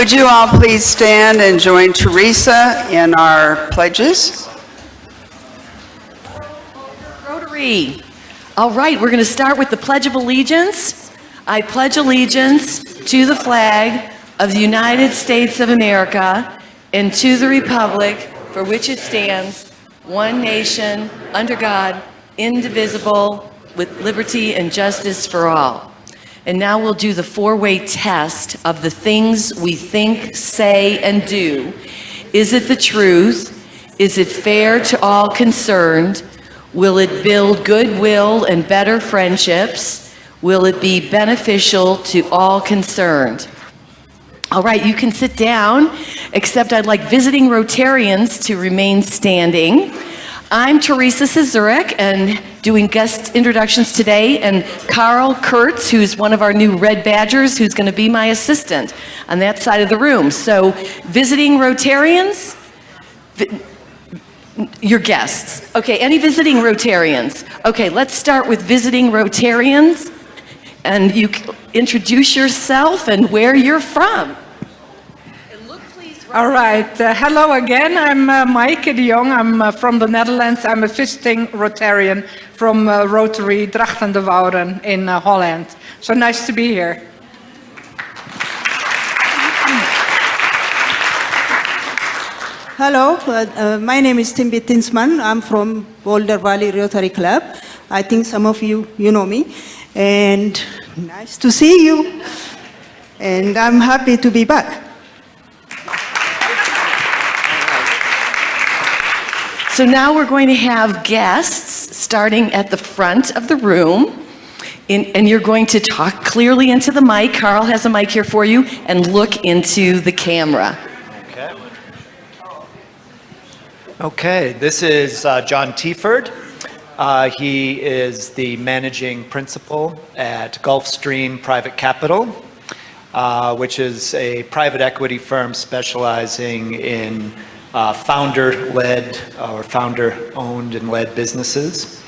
Would you all please stand and join Teresa in our pledges? Rotary. All right, we're going to start with the Pledge of Allegiance. I pledge allegiance to the flag of the United States of America and to the republic for which it stands, one nation, under God, indivisible, with liberty and justice for all. And now we'll do the four-way test of the things we think, say, and do. Is it the truth? Is it fair to all concerned? Will it build goodwill and better friendships? Will it be beneficial to all concerned? All right, you can sit down, except I'd like visiting Rotarians to remain standing. I'm Teresa Cizurek, and doing guest introductions today, and Carl Kurtz, who's one of our new Red Badgers, who's going to be my assistant on that side of the room. So, visiting Rotarians, your guests. Okay, any visiting Rotarians? Okay, let's start with visiting Rotarians, and you introduce yourself and where you're from. All right. Hello again. I'm Maaike de Jong. I'm from the Netherlands. I'm a visiting Rotarian from Rotary Drachten de Wouden in Holland. So nice to be here. Hello, my name is Timby Tinsman. I'm from Boulder Valley Rotary Club. I think some of you know me. And nice to see you. And I'm happy to be back. So now we're going to have guests starting at the front of the room, and you're going to talk clearly into the mic. Carl has a mic here for you, and look into the camera. Okay, this is John Tieford. He is the managing principal at Gulfstream Private Capital, which is a private equity firm specializing in founder-led or founder-owned and led businesses.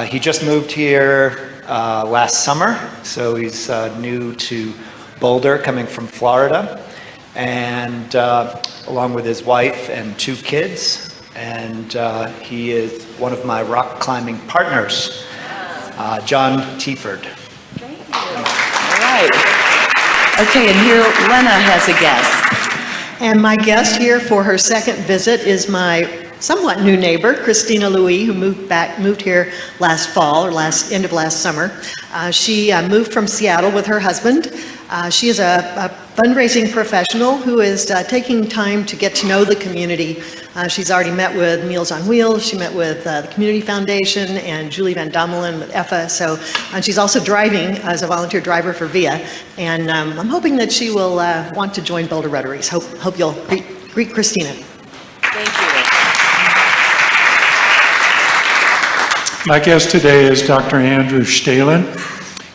He just moved here last summer, so he's new to Boulder, coming from Florida, and along with his wife and 2 kids, and he is one of my rock climbing partners, John Tieford. Thank you. All right. Okay, and here Lena has a guest. And my guest here for her second visit is my somewhat new neighbor, Christina Louis, who moved here last fall or end of last summer. She moved from Seattle with her husband. She is a fundraising professional who is taking time to get to know the community. She's already met with Meals on Wheels. She met with the Community Foundation and Julie Van Dommelen with EFA. And she's also driving as a volunteer driver for VIA. And I'm hoping that she will want to join Boulder Rotaries. Hope you'll greet Christina. Thank you. My guest today is Dr. Andrew Stalen.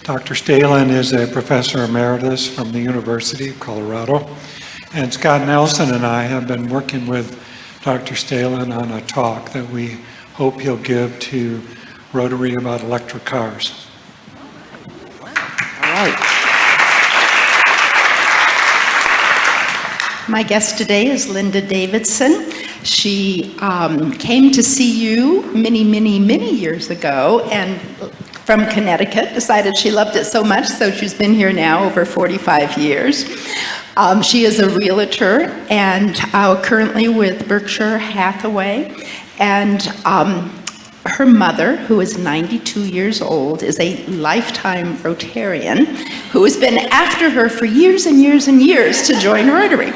Dr. Stalen is a professor emeritus from the University of Colorado. And Scott Nelson and I have been working with Dr. Stalen on a talk that we hope he'll give to Rotary about electric cars. All right. My guest today is Linda Davidson. She came to see you many, many, many years ago, and from Connecticut, decided she loved it so much, so she's been here now over 45 years. She is a realtor and currently with Berkshire Hathaway, and her mother, who is 92 years old, is a lifetime Rotarian who has been after her for years and years and years to join Rotary.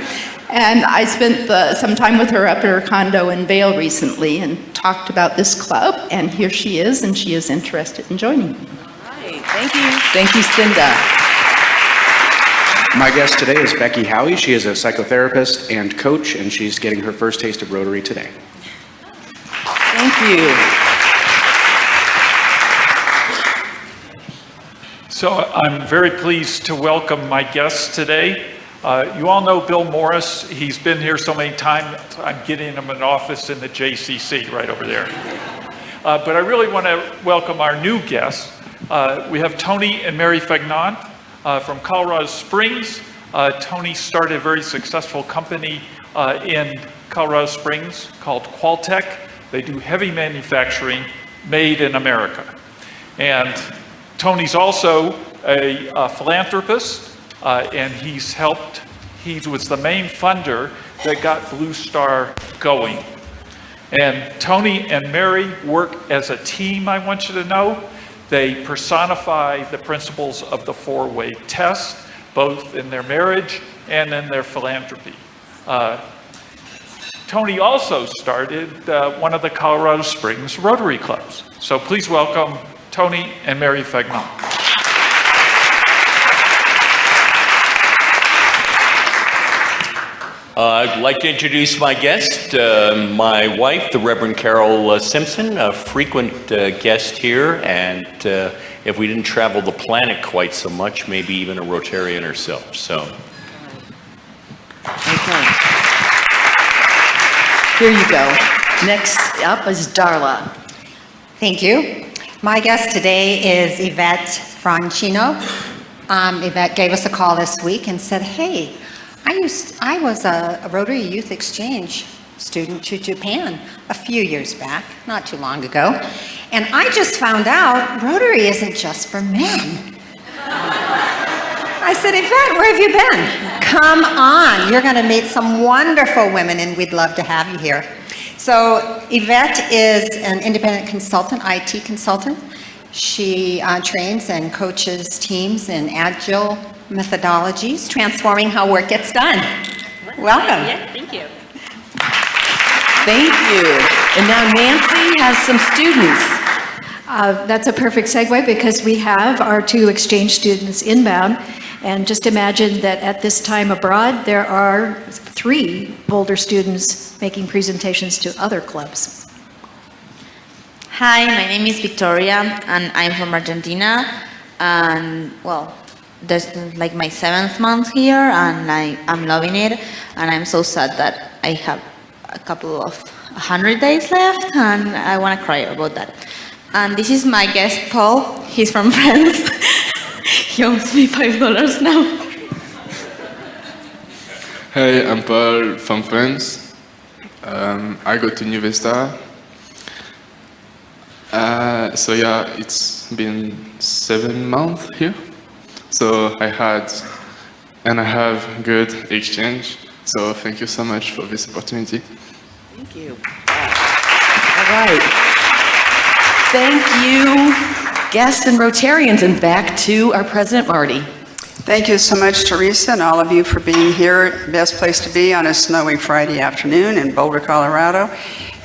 And I spent some time with her up at her condo in Vail recently and talked about this club, and here she is, and she is interested in joining. All right, thank you. Thank you, Cinda. My guest today is Becky Howie. She is a psychotherapist and coach, and she's getting her first taste of Rotary today. Thank you. So I'm very pleased to welcome my guests today. You all know Bill Morris. He's been here so many times, I'm getting him an office in the JCC right over there. But I really want to welcome our new guests. We have Tony and Mary Fagnon from Colorado Springs. Tony started a very successful company in Colorado Springs called Qualtech. They do heavy manufacturing made in America. And Tony's also a philanthropist, and he was the main funder that got Blue Star going. And Tony and Mary work as a team, I want you to know. They personify the principles of the four-way test, both in their marriage and in their philanthropy. Tony also started one of the Colorado Springs Rotary Clubs. So please welcome Tony and Mary Fegnon. I'd like to introduce my guest, my wife, the Reverend Carol Simpson, a frequent guest here, and if we didn't travel the planet quite so much, maybe even a Rotarian herself. So, Okay. Here you go. Next up is Darla. Thank you. My guest today is Yvette Francino. Yvette gave us a call this week and said, hey, I was a Rotary Youth Exchange student to Japan a few years back, not too long ago, and I just found out Rotary isn't just for men. I said, Yvette, where have you been? Come on, you're going to meet some wonderful women, and we'd love to have you here. So Yvette is an independent consultant, IT consultant. She trains and coaches teams in agile methodologies, transforming how work gets done. Welcome. Yeah, thank you. Thank you. And now Nancy has some students. That's a perfect segue because we have our 2 exchange students inbound. And just imagine that at this time abroad, there are 3 Boulder students making presentations to other clubs. Hi, my name is Victoria, and I'm from Argentina. And well, this is like my 7th month here, and I'm loving it. And I'm so sad that I have a couple of 100 days left, and I want to cry about that. And this is my guest, Paul. He's from France. He owes me $5 now. Hey, I'm Paul from France. I go to New Vista. So yeah, it's been 7 months here. So I have good exchange. So thank you so much for this opportunity. Thank you. All right. Thank you, guests and Rotarians, and back to our President Marty. Thank you so much, Teresa, and all of you for being here. Best place to be on a snowy Friday afternoon in Boulder, Colorado.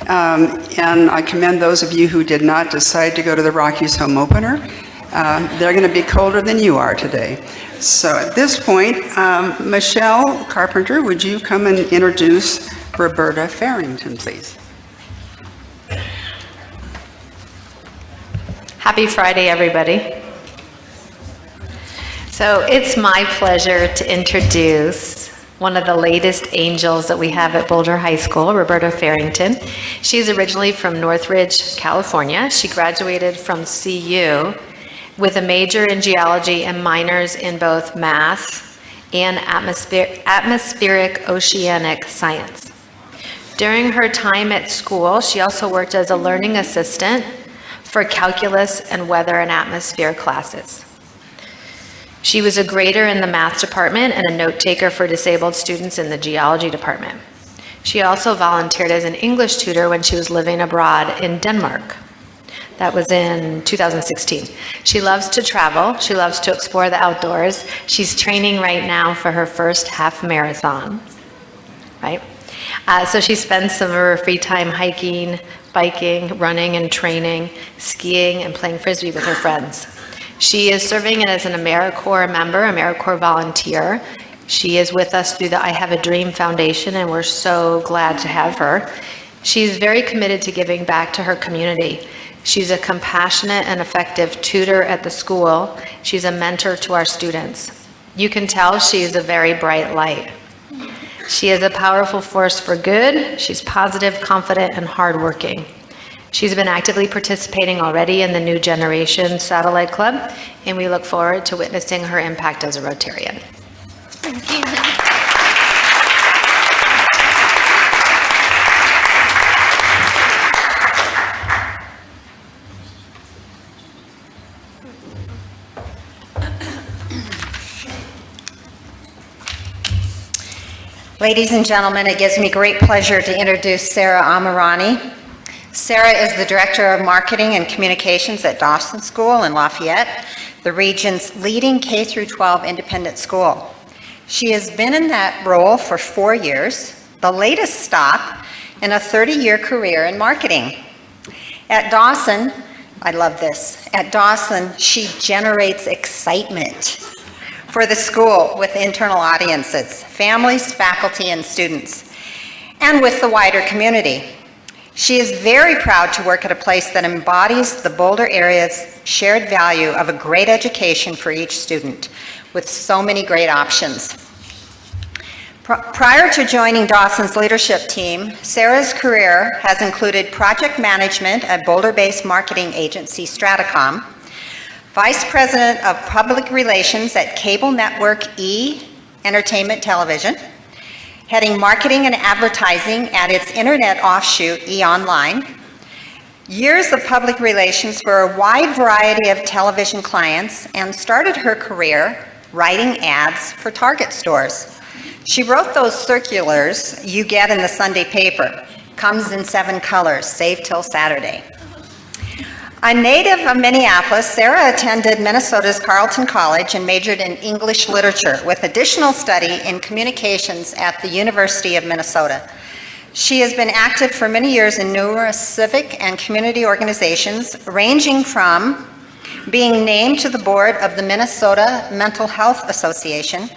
And I commend those of you who did not decide to go to the Rockies home opener. They're going to be colder than you are today. So at this point, Michelle Carpenter, would you come and introduce Roberta Farrington, please? Happy Friday, everybody. So it's my pleasure to introduce one of the latest angels that we have at Boulder High School, Roberta Farrington. She's originally from Northridge, California. She graduated from CU with a major in geology and minors in both math and atmospheric oceanic science. During her time at school, she also worked as a learning assistant for calculus and weather and atmosphere classes. She was a grader in the math department and a note taker for disabled students in the geology department. She also volunteered as an English tutor when she was living abroad in Denmark. That was in 2016. She loves to travel. She loves to explore the outdoors. She's training right now for her first half marathon, right? So she spends some of her free time hiking, biking, running and training, skiing, and playing Frisbee with her friends. She is serving as an AmeriCorps member, AmeriCorps volunteer. She is with us through the I Have a Dream Foundation, and we're so glad to have her. She's very committed to giving back to her community. She's a compassionate and effective tutor at the school. She's a mentor to our students. You can tell she is a very bright light. She is a powerful force for good. She's positive, confident, and hardworking. She's been actively participating already in the New Generation Satellite Club, and we look forward to witnessing her impact as a Rotarian. Thank you. Ladies and gentlemen, it gives me great pleasure to introduce Sarah Amirani. Sarah is the Director of Marketing and Communications at Dawson School in Lafayette, the region's leading K-12 independent school. She has been in that role for 4 years, the latest stop in a 30-year career in marketing. At Dawson, I love this, at Dawson, she generates excitement for the school with internal audiences, families, faculty, and students, and with the wider community. She is very proud to work at a place that embodies the Boulder area's shared value of a great education for each student, with so many great options. Prior to joining Dawson's leadership team, Sarah's career has included project management at Boulder-based marketing agency Stratacom, Vice President of Public Relations at cable network E! Entertainment Television, heading marketing and advertising at its internet offshoot E! Online, years of public relations for a wide variety of television clients, and started her career writing ads for Target stores. She wrote those circulars you get in the Sunday paper. Comes in 7 colors, save till Saturday. A native of Minneapolis, Sarah attended Minnesota's Carleton College and majored in English literature with additional study in communications at the University of Minnesota. She has been active for many years in numerous civic and community organizations, ranging from being named to the board of the Minnesota Mental Health Association,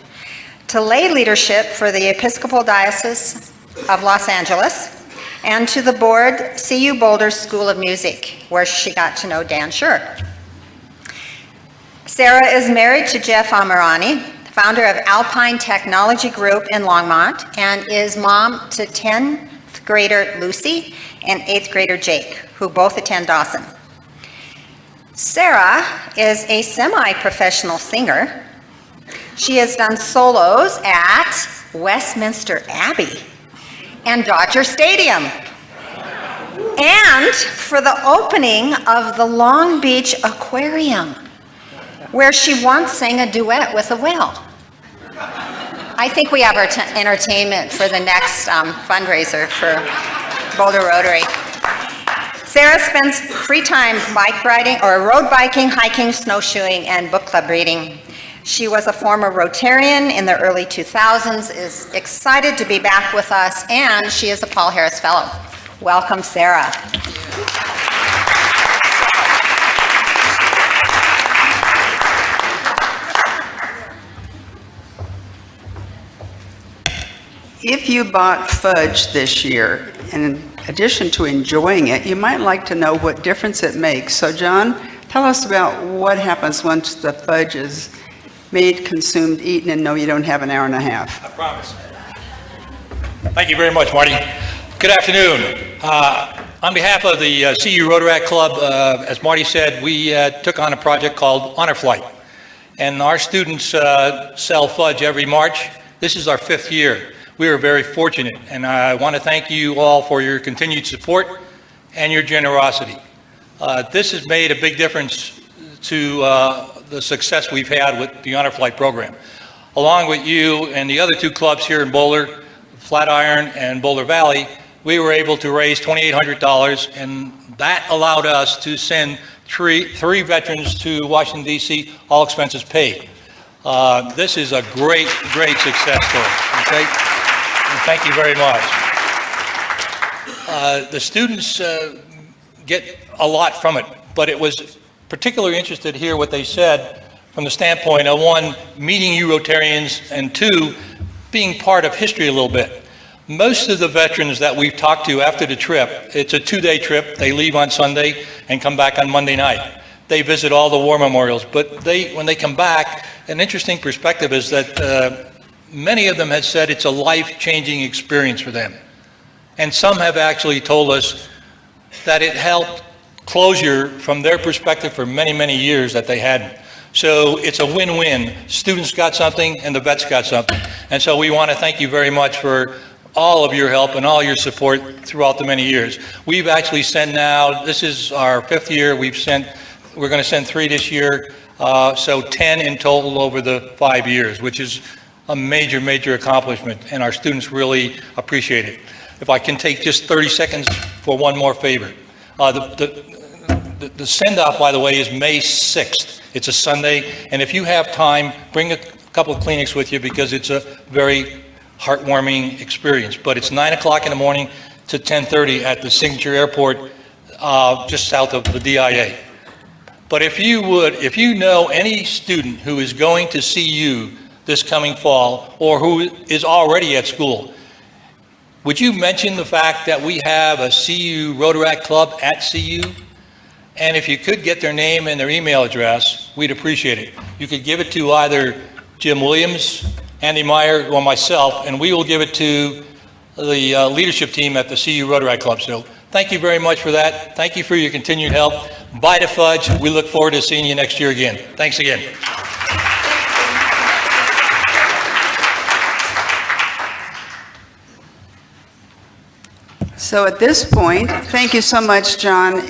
to lay leadership for the Episcopal Diocese of Los Angeles, and to the board CU Boulder School of Music, where she got to know Dan Schur. Sarah is married to Jeff Amirani, founder of Alpine Technology Group in Longmont, and is mom to 10th grader Lucy and 8th grader Jake, who both attend Dawson. Sarah is a semi-professional singer. She has done solos at Westminster Abbey and Dodger Stadium, and for the opening of the Long Beach Aquarium, where she once sang a duet with a whale. I think we have our entertainment for the next fundraiser for Boulder Rotary. Sarah spends free time bike riding or road biking, hiking, snowshoeing, and book club reading. She was a former Rotarian in the early 2000s, is excited to be back with us, and she is a Paul Harris Fellow. Welcome, Sarah. If you bought fudge this year, in addition to enjoying it, you might like to know what difference it makes. So John, tell us about what happens once the fudge is made, consumed, eaten, and no, you don't have an hour and a half. I promise. Thank you very much, Marty. Good afternoon. On behalf of the CU Rotaract Club, as Marty said, we took on a project called Honor Flight. And our students sell fudge every March. This is our 5th year. We are very fortunate, and I want to thank you all for your continued support and your generosity. This has made a big difference to the success we've had with the Honor Flight program. Along with you and the other 2 clubs here in Boulder, Flatiron and Boulder Valley, we were able to raise $2,800, and that allowed us to send three veterans to Washington, D.C., all expenses paid. This is a great, great success story, okay? And thank you very much. The students get a lot from it, but it was particularly interested to hear what they said from the standpoint of 1, meeting you Rotarians, and 2, being part of history a little bit. Most of the veterans that we've talked to after the trip, it's a 2-day trip. They leave on Sunday and come back on Monday night. They visit all the war memorials, but when they come back, an interesting perspective is that many of them have said it's a life-changing experience for them. And some have actually told us that it helped closure from their perspective for many, many years that they hadn't. So it's a win-win. Students got something and the vets got something. And so we want to thank you very much for all of your help and all your support throughout the many years. We've actually sent now, this is our 5th year, we're going to send 3 this year, so 10 in total over the 5 years, which is a major, major accomplishment, and our students really appreciate it. If I can take just 30 seconds for one more favor. The send-off, by the way, is May 6th. It's a Sunday, and if you have time, bring a couple of Kleenex with you because it's a very heartwarming experience. But it's 9 o'clock in the morning to 10:30 at the Signature Airport, just south of the DIA. But if you know any student who is going to CU this coming fall or who is already at school, would you mention the fact that we have a CU Rotaract Club at CU? And if you could get their name and their email address, we'd appreciate it. You could give it to either Jim Williams, Andy Meyer, or myself, and we will give it to the leadership team at the CU Rotaract Club. So thank you very much for that. Thank you for your continued help. Bye to Fudge. We look forward to seeing you next year again. Thanks again. So at this point, thank you so much, John.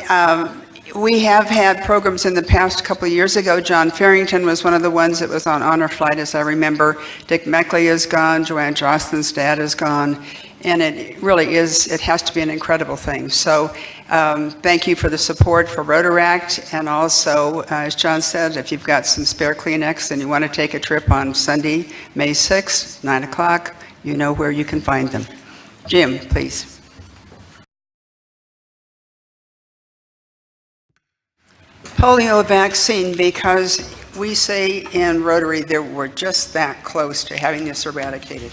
We have had programs in the past. A couple of years ago, John Farrington was one of the ones that was on Honor Flight, as I remember. Dick Meckley is gone, Joanne Jocelyn's dad is gone, and it really is, it has to be an incredible thing. So thank you for the support for Rotaract, and also, as John said, if you've got some spare Kleenex and you want to take a trip on Sunday, May 6th, 9 o'clock, you know where you can find them. Jim, please. Polio vaccine, because we say in Rotary that we're just that close to having this eradicated.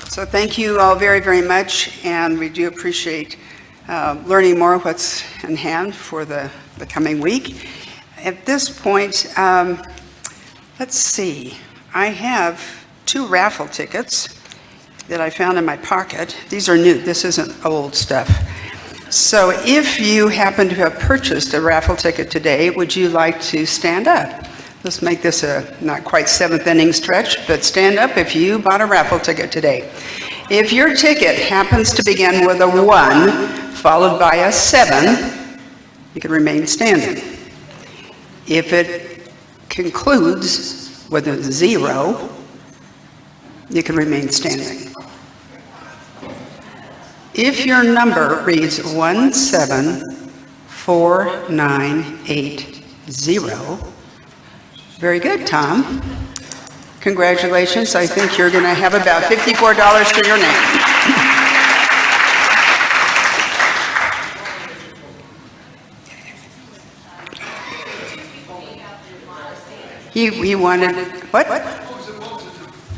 So thank you all very, very much, and we do appreciate learning more what's in hand for the coming week. At this point, let's see, I have 2 raffle tickets that I found in my pocket. These are new, this isn't old stuff. So if you happen to have purchased a raffle ticket today, would you like to stand up? Let's make this a not quite 7th inning stretch, but stand up if you bought a raffle ticket today. If your ticket happens to begin with a 1 followed by a 7, you can remain standing. If it concludes with a 0, you can remain standing. If your number reads 174980, very good, Tom. Congratulations. I think you're going to have about $54 to your name. He wanted, what?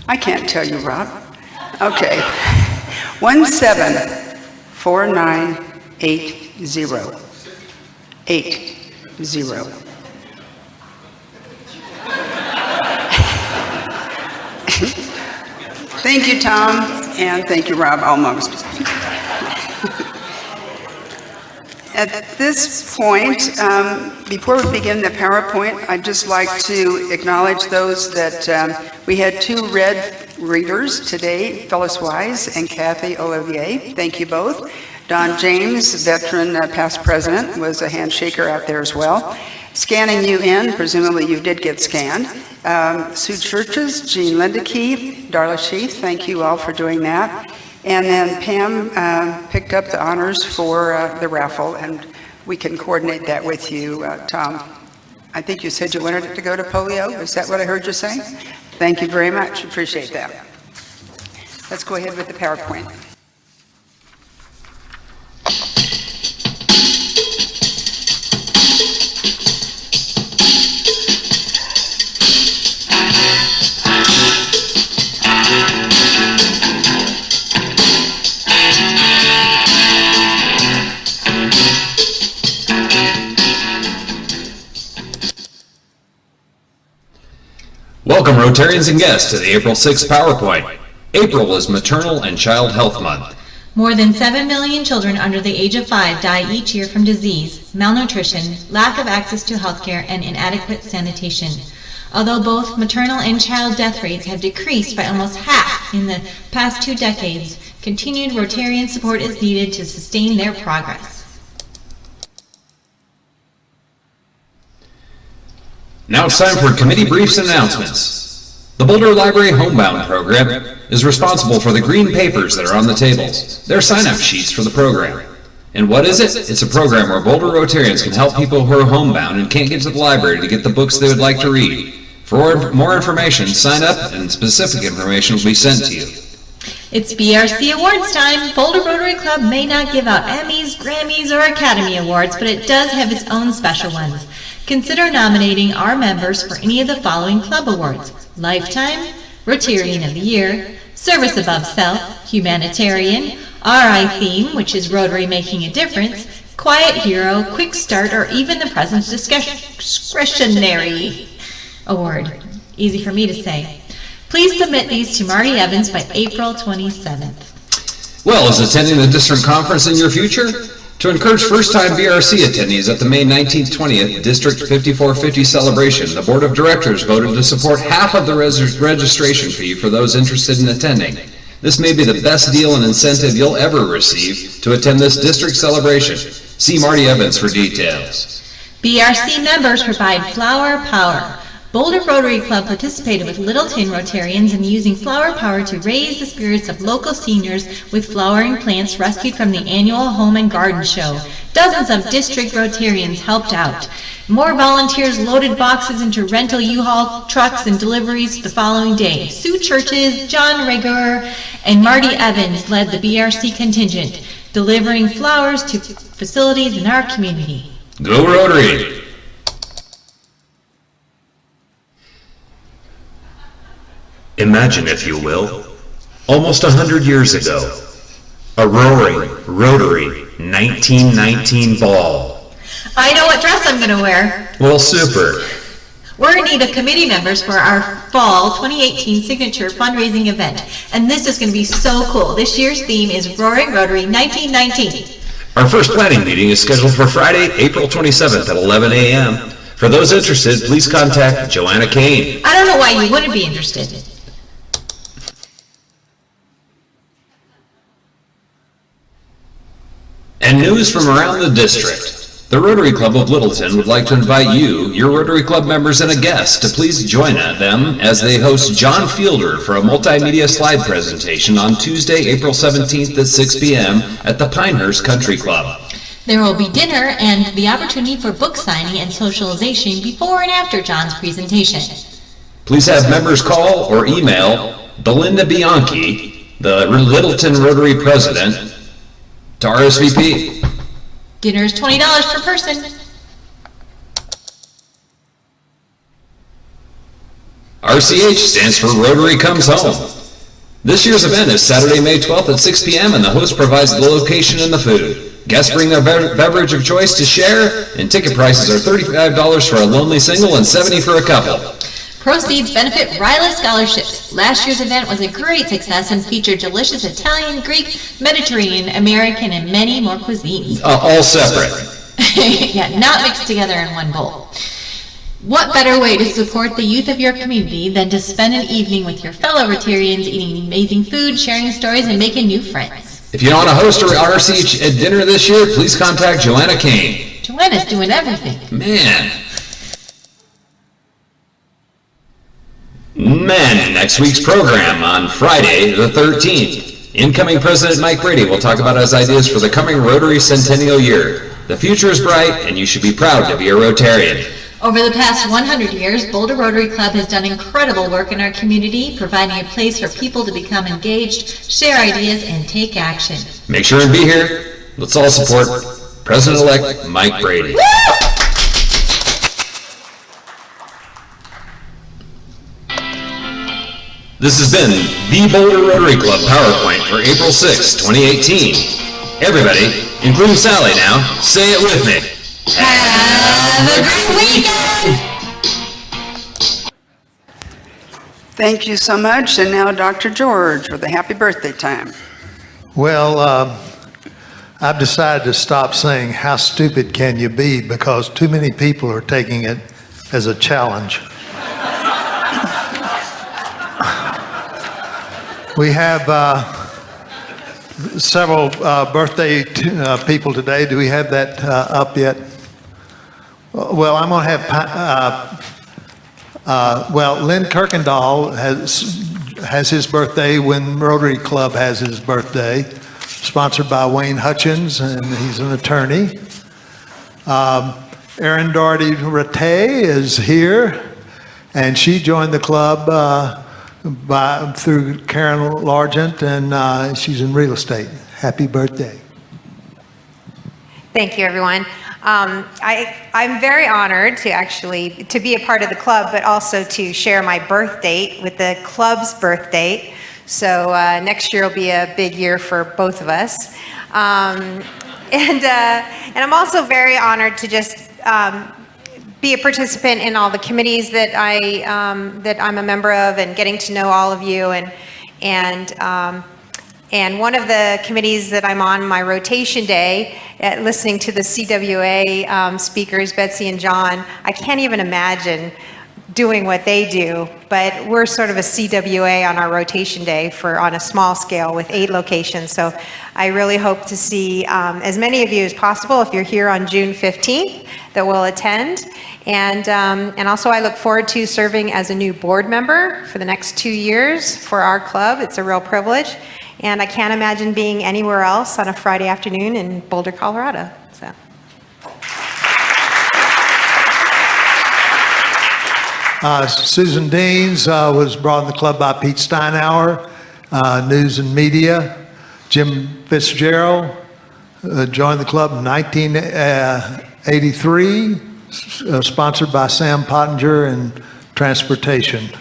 I can't tell you, Rob. Okay. 174980. 80. Thank you, Tom, and thank you, Rob, almost. At this point, before we begin the PowerPoint, I'd just like to acknowledge those that we had 2 red readers today, Phyllis Wise and Kathy Olivier. Thank you both. Don James, veteran past president, was a handshaker out there as well. Scanning you in, presumably you did get scanned. Sue Churches, Jean Lindekey, Darla Sheath, thank you all for doing that. And then Pam picked up the honors for the raffle, and we can coordinate that with you, Tom. I think you said you wanted it to go to polio. Is that what I heard you say? Thank you very much. Appreciate that. Let's go ahead with the PowerPoint. Welcome, Rotarians and guests, to the April 6th PowerPoint. April is Maternal and Child Health Month. More than 7 million children under the age of 5 die each year from disease, malnutrition, lack of access to healthcare, and inadequate sanitation. Although both maternal and child death rates have decreased by almost half in the past 2 decades, continued Rotarian support is needed to sustain their progress. Now it's time for committee briefs and announcements. The Boulder Library Homebound Program is responsible for the green papers that are on the tables. They're sign-up sheets for the program. And what is it? It's a program where Boulder Rotarians can help people who are homebound and can't get to the library to get the books they would like to read. For more information, sign up and specific information will be sent to you. It's BRC Awards time. Boulder Rotary Club may not give out Emmys, Grammys, or Academy Awards, but it does have its own special ones. Consider nominating our members for any of the following club awards: Lifetime, Rotarian of the Year, Service Above Self, Humanitarian, RI Theme, which is Rotary Making a Difference, Quiet Hero, Quick Start, or even the President's Discretionary Award. Easy for me to say. Please submit these to Marty Evans by April 27th. Well, is attending the district conference in your future? To encourage first-time BRC attendees at the May 19th, 20th District 5450 celebration, the Board of Directors voted to support half of the registration fee for those interested in attending. This may be the best deal and incentive you'll ever receive to attend this district celebration. See Marty Evans for details. BRC members provide flower power. Boulder Rotary Club participated with Littleton Rotarians in using flower power to raise the spirits of local seniors with flowering plants rescued from the annual Home and Garden Show. Dozens of district Rotarians helped out. More volunteers loaded boxes into rental U-Haul trucks and deliveries the following day. Sue Churches, John Rigger, and Marty Evans led the BRC contingent, delivering flowers to facilities in our community. Go Rotary! Imagine, if you will, almost 100 years ago, a roaring, rotary 1919 ball. I know what dress I'm going to wear. Well, super. We're in need of committee members for our fall 2018 signature fundraising event, and this is going to be so cool. This year's theme is Roaring Rotary 1919. Our first planning meeting is scheduled for Friday, April 27th at 11 a.m. For those interested, please contact Joanna Kane. I don't know why you wouldn't be interested. And news from around the district. The Rotary Club of Littleton would like to invite you, your Rotary Club members, and a guest to please join them as they host John Fielder for a multimedia slide presentation on Tuesday, April 17th at 6 p.m. at the Pinehurst Country Club. There will be dinner and the opportunity for book signing and socialization before and after John's presentation. Please have members call or email Belinda Bianchi, the Littleton Rotary President, to RSVP. Dinner is $20 per person. RCH stands for Rotary Comes Home. This year's event is Saturday, May 12th at 6 p.m. and the host provides the location and the food. Guests bring their beverage of choice to share, and ticket prices are $35 for a lonely single and $70 for a couple. Proceeds benefit RILA scholarships. Last year's event was a great success and featured delicious Italian, Greek, Mediterranean, American, and many more cuisines. All separate. Yeah, not mixed together in one bowl. What better way to support the youth of your community than to spend an evening with your fellow Rotarians eating amazing food, sharing stories, and making new friends? If you want to host a RCH at dinner this year, please contact Joanna Kane. Joanna's doing everything. Man, next week's program on Friday the 13th. Incoming President Mike Brady will talk about his ideas for the coming Rotary Centennial Year. The future is bright, and you should be proud to be a Rotarian. Over the past 100 years, Boulder Rotary Club has done incredible work in our community, providing a place for people to become engaged, share ideas, and take action. Make sure and be here. Let's all support President-elect Mike Brady. Woo! This has been the Boulder Rotary Club PowerPoint for April 6, 2018. Everybody, including Sally now, say it with me. Have a great weekend! Thank you so much. And now Dr. George with the happy birthday time. Well, I've decided to stop saying how stupid can you be because too many people are taking it as a challenge. We have several birthday people today. Do we have that up yet? Well, I'm going to have, Lynn Kirkendall has his birthday when Rotary Club has his birthday, sponsored by Wayne Hutchins, and he's an attorney. Erin Doherty Rattay is here, and she joined the club through Karen Largent, and she's in real estate. Happy birthday. Thank you, everyone. I'm very honored to be a part of the club, but also to share my birth date with the club's birth date. So next year will be a big year for both of us. And I'm also very honored to just be a participant in all the committees that I'm a member of, and getting to know all of you. And one of the committees that I'm on my rotation day, listening to the CWA speakers, Betsy and John, I can't even imagine doing what they do, but we're sort of a CWA on our rotation day on a small scale with 8 locations. So I really hope to see as many of you as possible, if you're here on June 15th, that will attend. And also I look forward to serving as a new board member for the next 2 years for our club. It's a real privilege. And I can't imagine being anywhere else on a Friday afternoon in Boulder, Colorado. So. Susan Deans was brought in the club by Pete Steinauer, News and Media. Jim Fitzgerald joined the club in 1983, sponsored by Sam Pottinger and Transportation.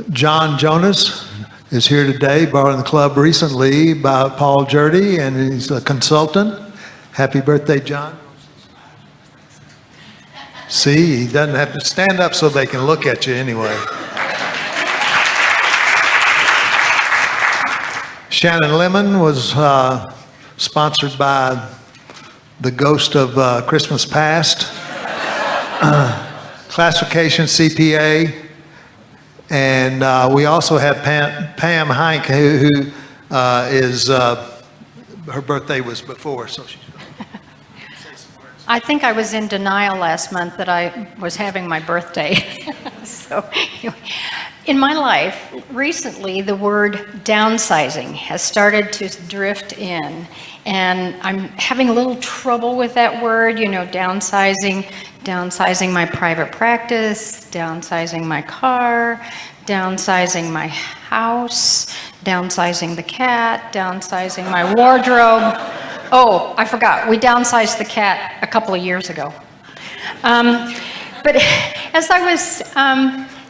John Jonas is here today, brought in the club recently by Paul Jurdy, and he's a consultant. Happy birthday, John. See, he doesn't have to stand up so they can look at you anyway. Shannon Lemon was sponsored by the Ghost of Christmas Past, Classification CPA, and we also have Pam Heinck, who is, her birthday was before, so she's I think I was in denial last month that I was having my birthday. So, in my life, recently, the word downsizing has started to drift in, and I'm having a little trouble with that word, downsizing my private practice, downsizing my car, downsizing my house, downsizing the cat, downsizing my wardrobe. Oh, I forgot, we downsized the cat a couple of years ago. But as I was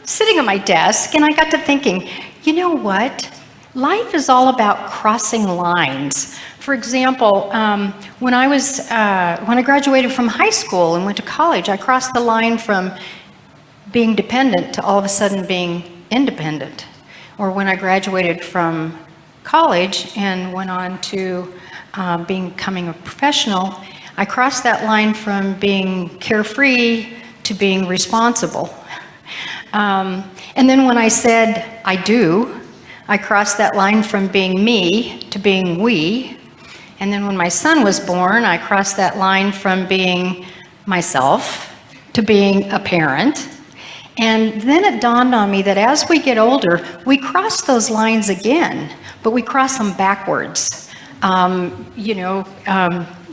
sitting at my desk, and I got to thinking, you know what? Life is all about crossing lines. For example, when I graduated from high school and went to college, I crossed the line from being dependent to all of a sudden being independent. Or when I graduated from college and went on to becoming a professional, I crossed that line from being carefree to being responsible. And then when I said I do, I crossed that line from being me to being we. And then when my son was born, I crossed that line from being myself to being a parent. And then it dawned on me that as we get older, we cross those lines again, but we cross them backwards.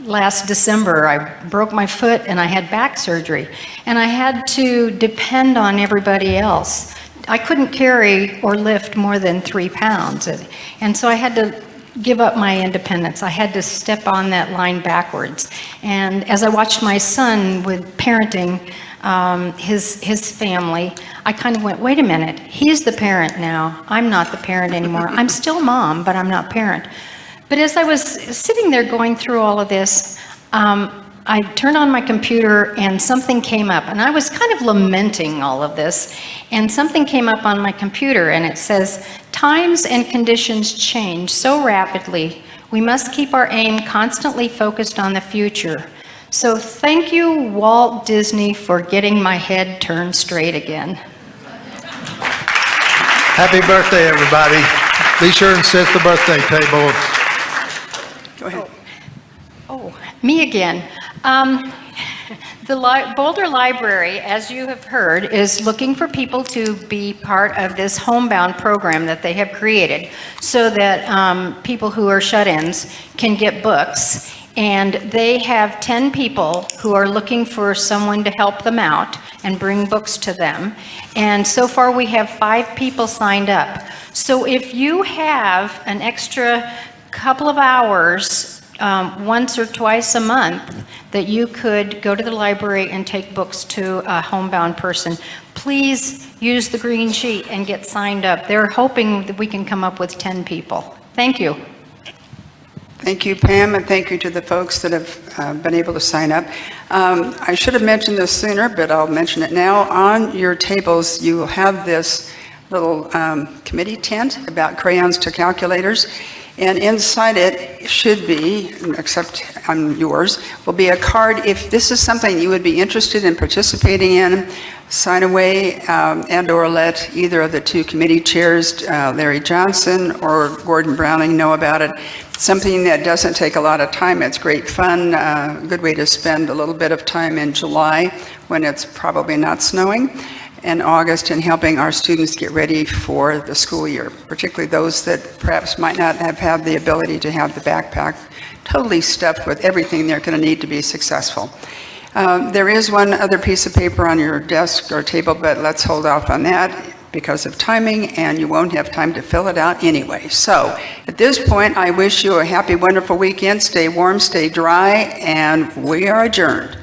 Last December, I broke my foot and I had back surgery, and I had to depend on everybody else. I couldn't carry or lift more than 3 pounds, and so I had to give up my independence. I had to step on that line backwards. And as I watched my son with parenting his family, I kind of went, wait a minute, he's the parent now. I'm not the parent anymore. I'm still mom, but I'm not parent. But as I was sitting there going through all of this, I turned on my computer and something came up, and I was kind of lamenting all of this, and something came up on my computer, and it says, times and conditions change so rapidly, we must keep our aim constantly focused on the future. So thank you, Walt Disney, for getting my head turned straight again. Happy birthday, everybody. Be sure and sit at the birthday table. Go ahead. Oh, me again. The Boulder Library, as you have heard, is looking for people to be part of this homebound program that they have created so that people who are shut-ins can get books. And they have 10 people who are looking for someone to help them out and bring books to them. And so far, we have 5 people signed up. So if you have an extra couple of hours once or twice a month that you could go to the library and take books to a homebound person, please use the green sheet and get signed up. They're hoping that we can come up with 10 people. Thank you. Thank you, Pam, and thank you to the folks that have been able to sign up. I should have mentioned this sooner, but I'll mention it now. On your tables, you will have this little committee tent about crayons to calculators, and inside it should be, except on yours, will be a card. If this is something you would be interested in participating in, sign away and/or let either of the 2 committee chairs, Larry Johnson or Gordon Browning, know about it. Something that doesn't take a lot of time. It's great fun, a good way to spend a little bit of time in July when it's probably not snowing, and August in helping our students get ready for the school year, particularly those that perhaps might not have had the ability to have the backpack totally stuffed with everything they're going to need to be successful. There is one other piece of paper on your desk or table, but let's hold off on that because of timing, and you won't have time to fill it out anyway. So at this point, I wish you a happy, wonderful weekend. Stay warm, stay dry, and we are adjourned.